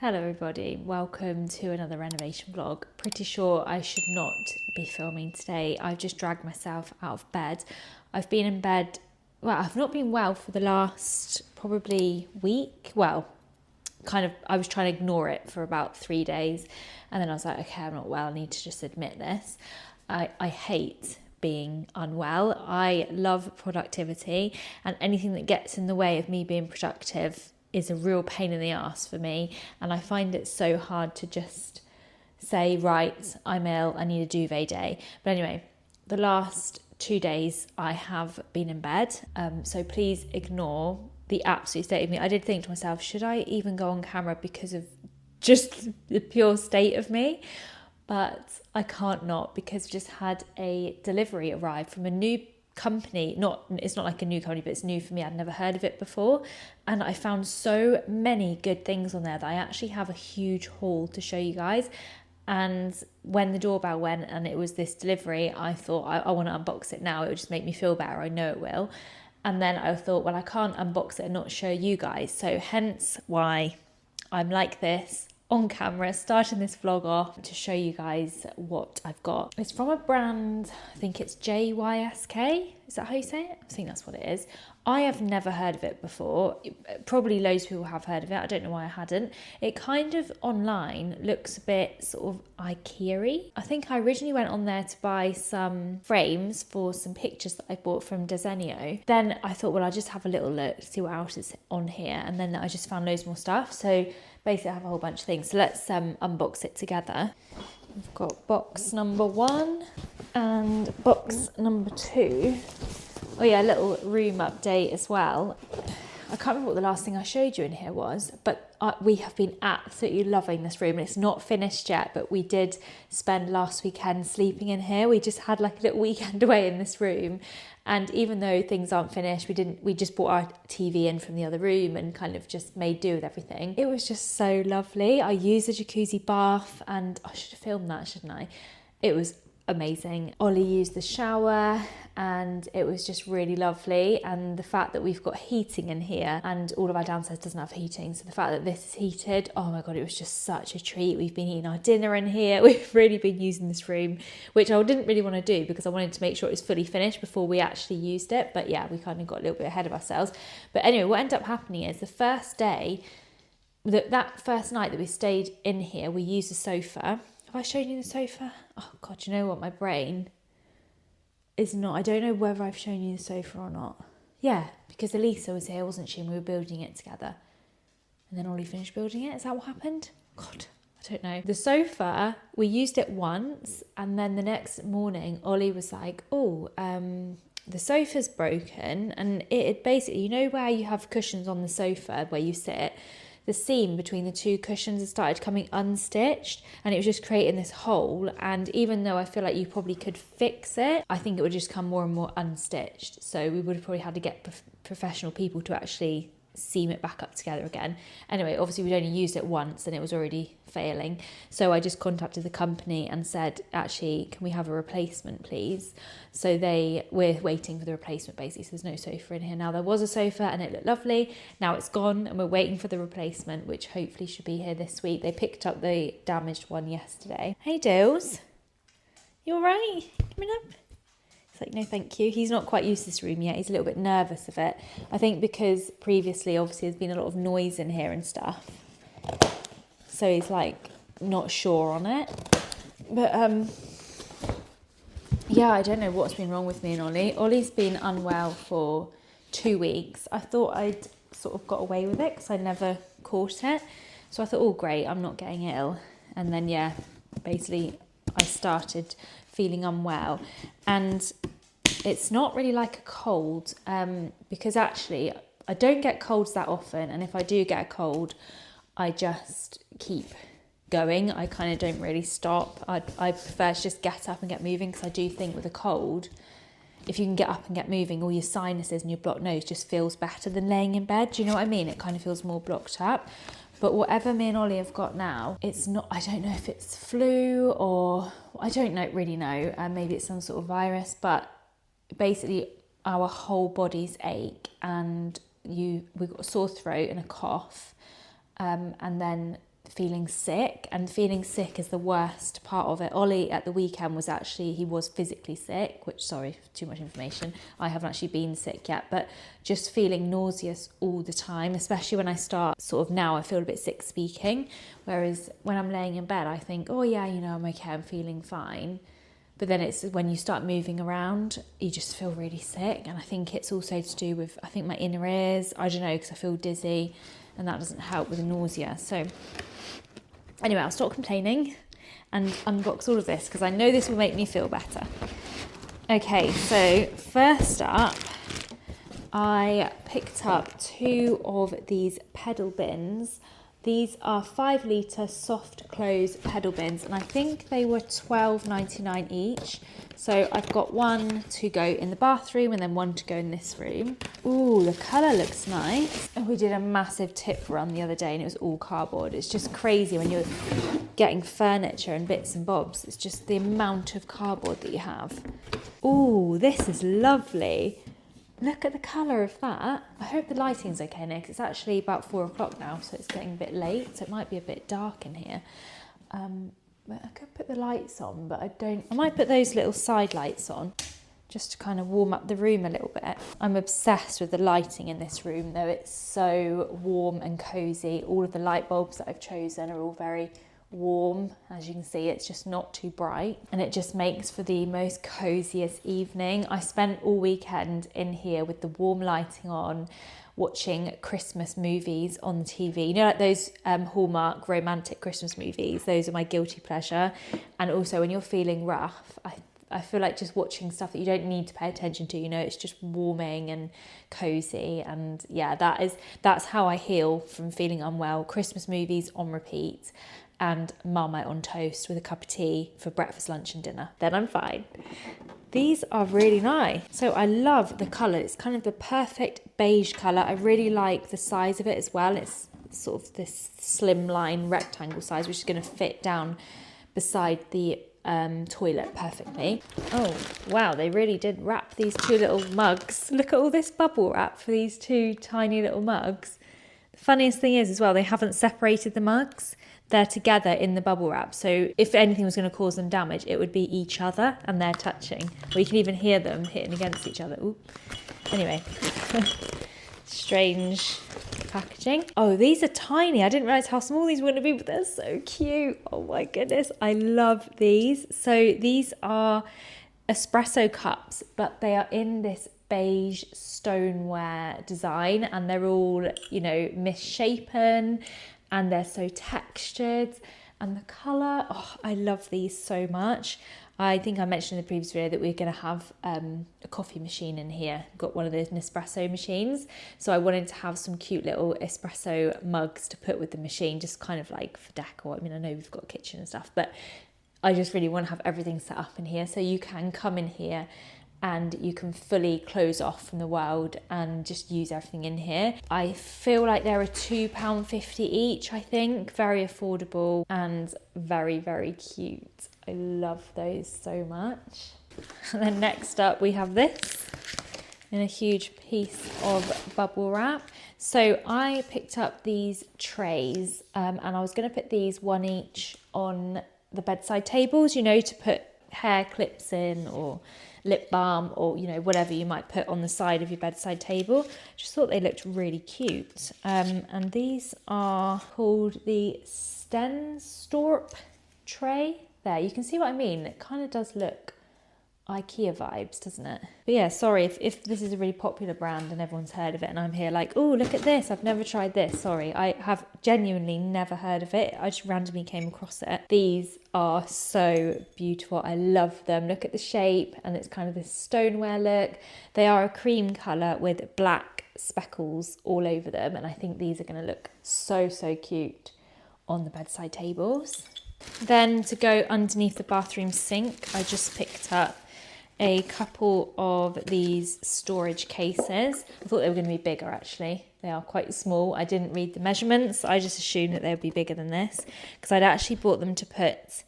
Hello everybody, welcome to another renovation vlog. Pretty sure I should not be filming today. I've just dragged myself out of bed. I've been in bed, well, I've not been well for the last probably week. Well, I was trying to ignore it for about 3 days. And then I was like, okay, I'm not well, I need to just admit this. I hate being unwell. I love productivity, and anything that gets in the way of me being productive is a real pain in the ass for me. And I find it so hard to just say, right, I'm ill, I need a duvet day. But anyway, the last 2 days I have been in bed. So please ignore the absolute state of me. I did think to myself, should I even go on camera because of just the pure state of me? But I can't not, because I've just had a delivery arrive from a new company. It's not like a new company, but it's new for me. I'd never heard of it before, and I found so many good things on there that I actually have a huge haul to show you guys. And when the doorbell went and it was this delivery, I thought I want to unbox it now. It would just make me feel better. I know it will. And then I thought, well, I can't unbox it and not show you guys. So hence why I'm like this on camera, starting this vlog off to show you guys what I've got. It's from a brand, I think it's JYSK. Is that how you say it? I think that's what it is. I have never heard of it before. Probably loads of people have heard of it. I don't know why I hadn't. It kind of online looks a bit sort of IKEA-y. I think I originally went on there to buy some frames for some pictures that I bought from Desenio. Then I thought, well, I'll just have a little look, see what else is on here. And then I just found loads more stuff. So basically I have a whole bunch of things. So let's unbox it together. We've got box number 1 and box number 2. Oh yeah, a little room update as well. I can't remember what the last thing I showed you in here was, but we have been absolutely loving this room. And it's not finished yet, but we did spend last weekend sleeping in here. We just had like a little weekend away in this room. And even though things aren't finished, we just brought our TV in from the other room and kind of just made do with everything. It was just so lovely. I used a jacuzzi bath, and I should have filmed that, shouldn't I? It was amazing. Ollie used the shower, and it was just really lovely. And the fact that we've got heating in here, and all of our downstairs doesn't have heating, so the fact that this is heated, oh my god, it was just such a treat. We've been eating our dinner in here. We've really been using this room, which I didn't really want to do because I wanted to make sure it was fully finished before we actually used it. But yeah, we kind of got a little bit ahead of ourselves. But anyway, what ended up happening is the first day, that first night that we stayed in here, we used the sofa. Have I shown you the sofa? Oh God, you know what? My brain is not. I don't know whether I've shown you the sofa or not. Yeah, because Elisa was here, wasn't she? And we were building it together. And then Ollie finished building it. Is that what happened? God, I don't know. The sofa, we used it once. And then the next morning, Ollie was like, oh, the sofa's broken. And it had basically, you know where you have cushions on the sofa where you sit? The seam between the two cushions had started coming unstitched, and it was just creating this hole. And even though I feel like you probably could fix it, I think it would just come more and more unstitched. So we would have probably had to get professional people to actually seam it back up together again. Anyway, obviously we'd only used it once and it was already failing. So I just contacted the company and said, actually, can we have a replacement, please? So we're waiting for the replacement basically. So there's no sofa in here now. There was a sofa and it looked lovely. Now it's gone and we're waiting for the replacement, which hopefully should be here this week. They picked up the damaged one yesterday. Hey Dills, you all right? Coming up? It's like, no thank you. He's not quite used to this room yet. He's a little bit nervous of it. I think because previously obviously there's been a lot of noise in here and stuff. So he's like not sure on it. But yeah, I don't know what's been wrong with me and Ollie. Ollie's been unwell for 2 weeks. I thought I'd sort of got away with it because I never caught it. So I thought, oh great, I'm not getting ill. And then yeah, basically I started feeling unwell, and it's not really like a cold, because actually I don't get colds that often, and if I do get a cold I just keep going. I kind of don't really stop. I prefer to just get up and get moving, because I do think with a cold, if you can get up and get moving, all your sinuses and your blocked nose just feels better than laying in bed. Do you know what I mean? It kind of feels more blocked up. But whatever me and Ollie have got now, it's not, I don't know if it's flu or, I don't really know, maybe it's some sort of virus, but basically our whole bodies ache, and we've got a sore throat and a cough, and then feeling sick, and feeling sick is the worst part of it. Ollie at the weekend was actually, he was physically sick, which, sorry, too much information. I haven't actually been sick yet, but just feeling nauseous all the time, especially when I start sort of now I feel a bit sick speaking, whereas when I'm laying in bed, I think, oh yeah, you know, I'm okay, I'm feeling fine. But then it's when you start moving around, you just feel really sick. And I think it's also to do with, I think my inner ears, I don't know, because I feel dizzy and that doesn't help with the nausea. So anyway, I'll stop complaining and unbox all of this because I know this will make me feel better. Okay, so first up, I picked up 2 of these pedal bins. These are 5 litre soft close pedal bins, and I think they were £12.99 each. So I've got one to go in the bathroom and then one to go in this room. Ooh, the colour looks nice. And we did a massive tip run the other day and it was all cardboard. It's just crazy when you're getting furniture and bits and bobs. It's just the amount of cardboard that you have. Ooh, this is lovely. Look at the colour of that. I hope the lighting's okay now because it's actually about 4 o'clock now, so it's getting a bit late, so it might be a bit dark in here. But I could put the lights on, but I might put those little side lights on just to kind of warm up the room a little bit. I'm obsessed with the lighting in this room though. It's so warm and cosy. All of the light bulbs that I've chosen are all very warm. As you can see, it's just not too bright and it just makes for the most coziest evening. I spent all weekend in here with the warm lighting on, watching Christmas movies on the TV. You know, like those Hallmark romantic Christmas movies, those are my guilty pleasure. And also when you're feeling rough, I feel like just watching stuff that you don't need to pay attention to, you know, it's just warming and cozy. And yeah, that's how I heal from feeling unwell. Christmas movies on repeat and Marmite on toast with a cup of tea for breakfast, lunch and dinner. Then I'm fine. These are really nice. So I love the colour. It's kind of the perfect beige colour. I really like the size of it as well. It's sort of this slimline rectangle size, which is going to fit down beside the toilet perfectly. Oh, wow, they really did wrap these 2 little mugs. Look at all this bubble wrap for these 2 tiny little mugs. The funniest thing is as well, they haven't separated the mugs. They're together in the bubble wrap. So if anything was going to cause them damage, it would be each other and they're touching. Or you can even hear them hitting against each other. Ooh. Anyway, strange packaging. Oh, these are tiny. I didn't realise how small these were going to be, but they're so cute. Oh my goodness, I love these. So these are espresso cups, but they are in this beige stoneware design and they're all, you know, misshapen. And they're so textured and the colour, oh, I love these so much. I think I mentioned in the previous video that we're going to have a coffee machine in here. Got one of those Nespresso machines. So I wanted to have some cute little espresso mugs to put with the machine, just kind of like for decor. I mean, I know we've got a kitchen and stuff, but I just really want to have everything set up in here. So you can come in here and you can fully close off from the world and just use everything in here. I feel like they're a £2.50 each, I think. Very affordable and very, very cute. I love those so much. And then next up we have this in a huge piece of bubble wrap. So I picked up these trays and I was going to put these 1 each on the bedside tables, you know, to put hair clips in or lip balm or, you know, whatever you might put on the side of your bedside table. Just thought they looked really cute. And these are called the Stenstorp tray. There, you can see what I mean. It kind of does look IKEA vibes, doesn't it? But yeah, sorry if this is a really popular brand and everyone's heard of it and I'm here like, oh, look at this, I've never tried this. Sorry, I have genuinely never heard of it. I just randomly came across it. These are so beautiful. I love them. Look at the shape and it's kind of this stoneware look. They are a cream colour with black speckles all over them and I think these are going to look so, so cute on the bedside tables. Then to go underneath the bathroom sink, I just picked up a couple of these storage cases. I thought they were going to be bigger actually. They are quite small. I didn't read the measurements. I just assumed that they would be bigger than this because I'd actually bought them to put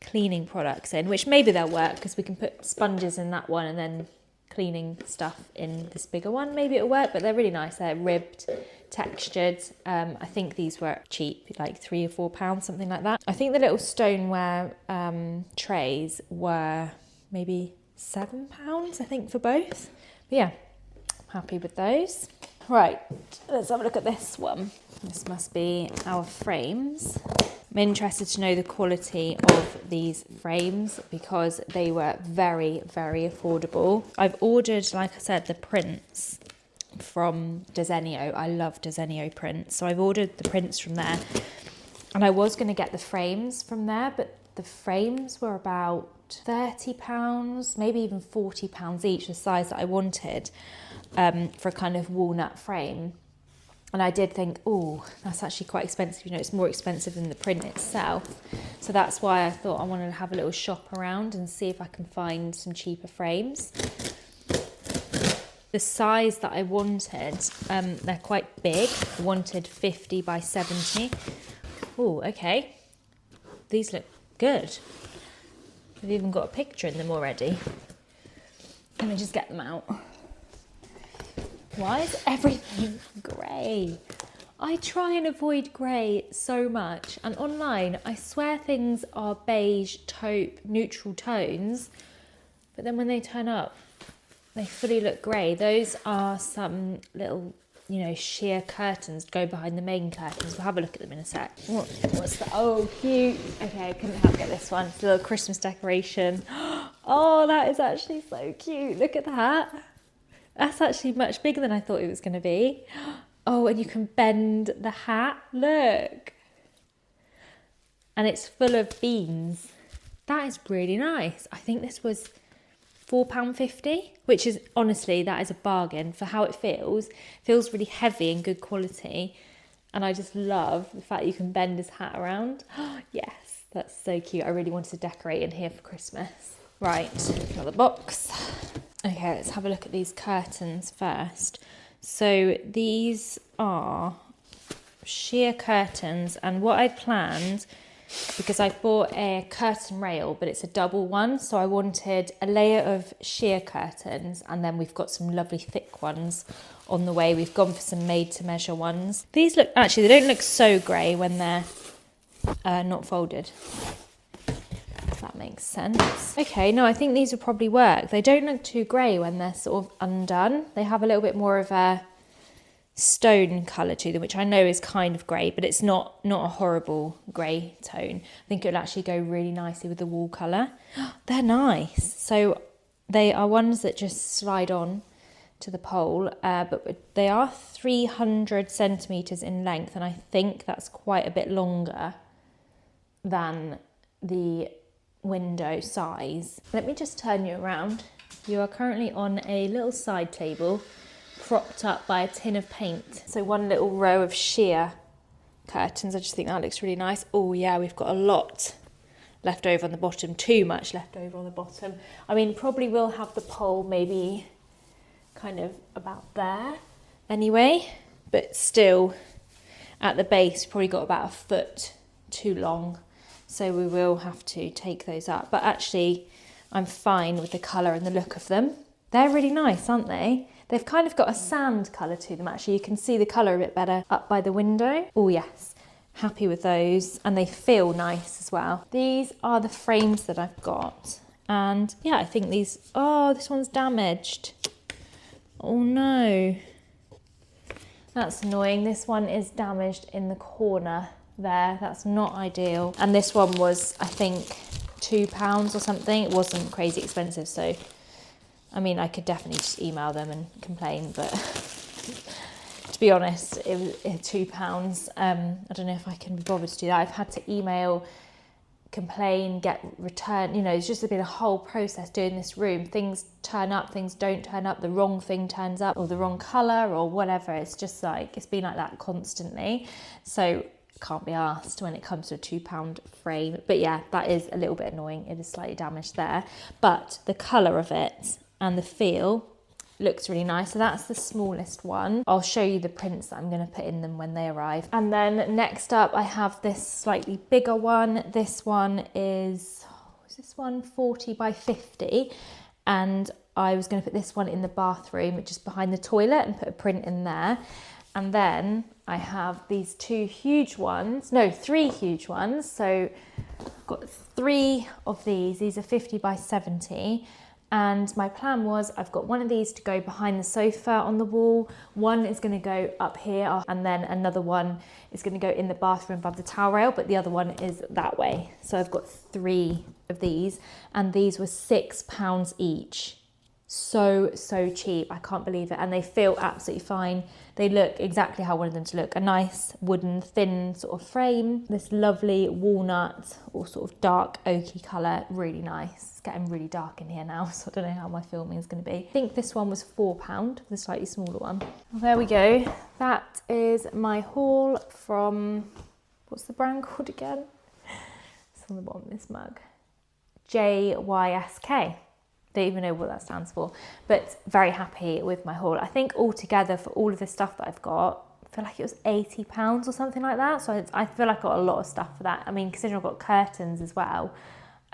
cleaning products in, which maybe they'll work because we can put sponges in that one and then cleaning stuff in this bigger one. Maybe it'll work, but they're really nice. They're ribbed, textured. I think these were cheap, like £3 or £4, something like that. I think the little stoneware trays were maybe £7, I think, for both. But yeah, happy with those. Right, let's have a look at this one. This must be our frames. I'm interested to know the quality of these frames because they were very, very affordable. I've ordered, like I said, the prints from Desenio. I love Desenio prints. So I've ordered the prints from there. And I was going to get the frames from there, but the frames were about £30, maybe even £40 each, the size that I wanted, for a kind of walnut frame. And I did think, oh, that's actually quite expensive. You know, it's more expensive than the print itself. So that's why I thought I wanted to have a little shop around and see if I can find some cheaper frames. The size that I wanted, they're quite big. I wanted 50 by 70. Oh, okay. These look good. They've even got a picture in them already. Let me just get them out. Why is everything grey? I try and avoid grey so much, and online I swear things are beige, taupe, neutral tones, but then when they turn up they fully look grey. Those are some little, you know, sheer curtains to go behind the main curtains. We'll have a look at them in a sec. What's that? Oh, cute. Okay, I couldn't help get this one. It's a little Christmas decoration. Oh, that is actually so cute. Look at that. That's actually much bigger than I thought it was going to be. Oh, and you can bend the hat. Look. And it's full of beans. That is really nice. I think this was £4.50, which is, honestly, that is a bargain for how it feels. It feels really heavy and good quality. And I just love the fact you can bend his hat around. Oh, yes, that's so cute. I really wanted to decorate in here for Christmas. Right, another box. Okay, let's have a look at these curtains first. So these are sheer curtains, and what I planned, because I bought a curtain rail, but it's a double one, so I wanted a layer of sheer curtains, and then we've got some lovely thick ones on the way. We've gone for some made to measure ones. These look, actually they don't look so grey when they're not folded. That makes sense. Okay, no, I think these will probably work. They don't look too grey when they're sort of undone. They have a little bit more of a stone colour to them, which I know is kind of grey, but it's not a horrible grey tone. I think it'll actually go really nicely with the wall colour. They're nice. So they are ones that just slide on to the pole, but they are 300 centimetres in length, and I think that's quite a bit longer than the window size. Let me just turn you around. You are currently on a little side table propped up by a tin of paint. So one little row of sheer curtains. I just think that looks really nice. Oh yeah, we've got a lot left over on the bottom, too much left over on the bottom. I mean, probably will have the pole maybe kind of about there anyway, but still at the base probably got about a foot too long. So we will have to take those up. But actually, I'm fine with the colour and the look of them. They're really nice, aren't they? They've kind of got a sand colour to them, actually. You can see the colour a bit better up by the window. Oh, yes. Happy with those. And they feel nice as well. These are the frames that I've got. And yeah, I think these... Oh, this one's damaged. Oh, no. That's annoying. This one is damaged in the corner there. That's not ideal. And this one was, I think, £2 or something. It wasn't crazy expensive, so I mean, I could definitely just email them and complain, but to be honest, it was £2. I don't know if I can be bothered to do that. I've had to email, complain, get return, you know, it's just been a whole process doing this room. Things turn up, things don't turn up, the wrong thing turns up, or the wrong colour, or whatever. It's just like, it's been like that constantly. So can't be asked when it comes to a £2 frame. But yeah, that is a little bit annoying. It is slightly damaged there, but the colour of it and the feel looks really nice. So that's the smallest one. I'll show you the prints that I'm going to put in them when they arrive. And then next up I have this slightly bigger one. This one is this one 40 by 50, and I was going to put this one in the bathroom, just behind the toilet, and put a print in there. And then I have these three huge ones. So I've got 3 of these. These are 50 by 70. And my plan was I've got one of these to go behind the sofa on the wall. One is going to go up here, and then another one is going to go in the bathroom above the towel rail, but the other one is that way. So I've got 3 of these, and these were £6 each. So cheap, I can't believe it. And they feel absolutely fine. They look exactly how I wanted them to look. A nice wooden thin sort of frame, this lovely walnut or sort of dark oaky colour, really nice. It's getting really dark in here now, so I don't know how my filming is going to be. I think this one was £4, the slightly smaller one. Well, there we go. That is my haul from, what's the brand called again? It's on the bottom of this mug. JYSK. Don't even know what that stands for, but very happy with my haul. I think altogether for all of the stuff that I've got, I feel like it was £80 or something like that. So I feel like I got a lot of stuff for that. I mean, considering I've got curtains as well.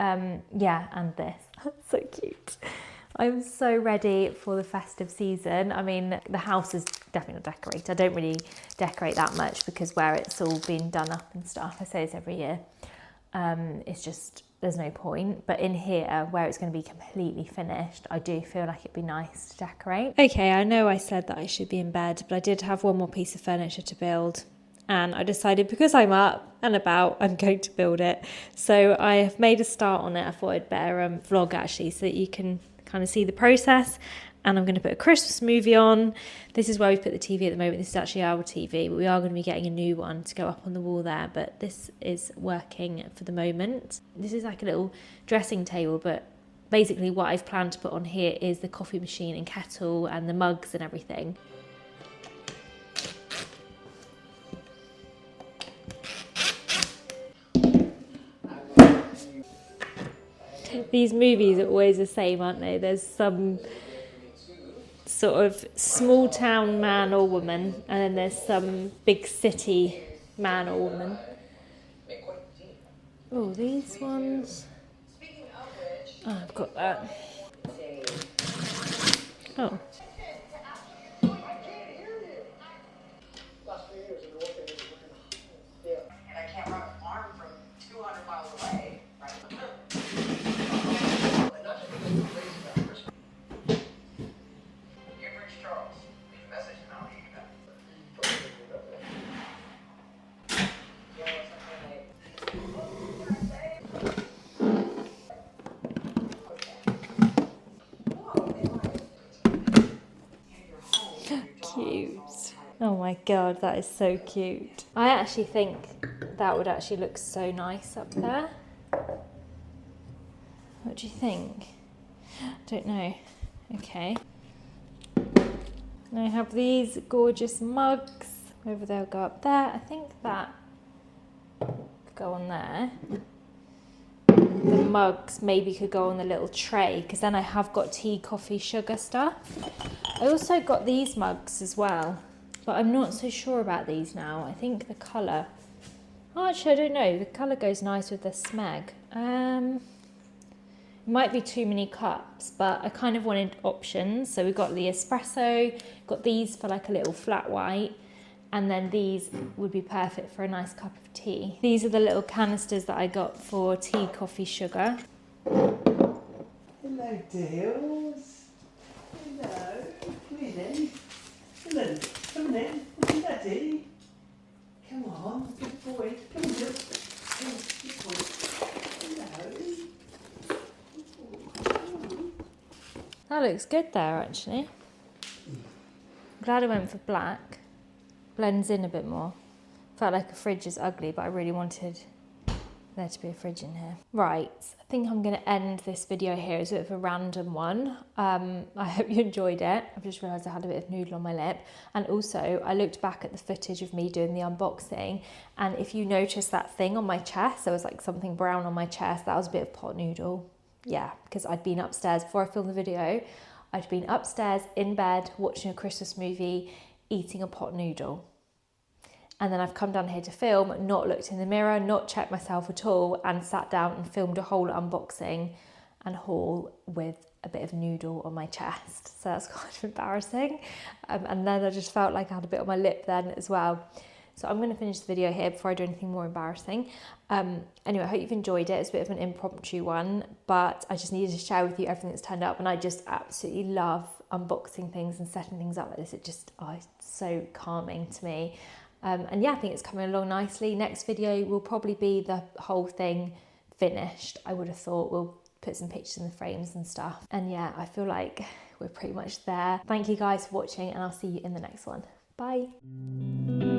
Yeah, and this. So cute. I'm so ready for the festive season. I mean, the house is definitely not decorated. I don't really decorate that much because where it's all been done up and stuff, I say this every year, it's just, there's no point. But in here, where it's going to be completely finished, I do feel like it'd be nice to decorate. Okay, I know I said that I should be in bed, but I did have one more piece of furniture to build. And I decided because I'm up and about, I'm going to build it. So I have made a start on it. I thought I'd better vlog actually, so that you can kind of see the process. And I'm going to put a Christmas movie on. This is where we put the TV at the moment. This is actually our TV, but we are going to be getting a new one to go up on the wall there. But this is working for the moment. This is like a little dressing table, but basically what I've planned to put on here is the coffee machine and kettle and the mugs and everything. These movies are always the same, aren't they? There's some sort of small town man or woman, and then there's some big city man or woman. Oh, these ones. Oh, I've got that. Oh. Cute. Oh my god, that is so cute. I actually think that would actually look so nice up there. What do you think? Don't know. Okay. And I have these gorgeous mugs. Whether they'll go up there. I think that could go on there. The mugs maybe could go on the little tray, because then I have got tea, coffee, sugar stuff. I also got these mugs as well, but I'm not so sure about these now. I think the colour, oh, actually I don't know, the colour goes nice with the smeg. It might be too many cups, but I kind of wanted options. So we've got the espresso, got these for like a little flat white, and then these would be perfect for a nice cup of tea. These are the little canisters that I got for tea, coffee, sugar. Hello, dears. Hello. Come in then. Hello. Come in then. Daddy. Come on. Good boy. Come on, look. Oh, good boy. Hello. That looks good there, actually. I'm glad I went for black. Blends in a bit more. Felt like a fridge is ugly, but I really wanted there to be a fridge in here. Right, I think I'm going to end this video here. It's a bit of a random one. I hope you enjoyed it. I've just realised I had a bit of noodle on my lip. And also, I looked back at the footage of me doing the unboxing, and if you notice that thing on my chest, there was like something brown on my chest, that was a bit of pot noodle. Yeah, because I'd been upstairs before I filmed the video. I'd been upstairs in bed watching a Christmas movie, eating a pot noodle. And then I've come down here to film, not looked in the mirror, not checked myself at all, and sat down and filmed a whole unboxing and haul with a bit of noodle on my chest, so that's kind of embarrassing. And then I just felt like I had a bit on my lip then as well. So I'm going to finish the video here before I do anything more embarrassing. Anyway, I hope you've enjoyed it. It's a bit of an impromptu one, but I just needed to share with you everything that's turned up, and I just absolutely love unboxing things and setting things up like this. It just, it's so calming to me. And yeah, I think it's coming along nicely. Next video will probably be the whole thing finished. I would have thought we'll put some pictures in the frames and stuff. And yeah, I feel like we're pretty much there. Thank you guys for watching, and I'll see you in the next one. Bye.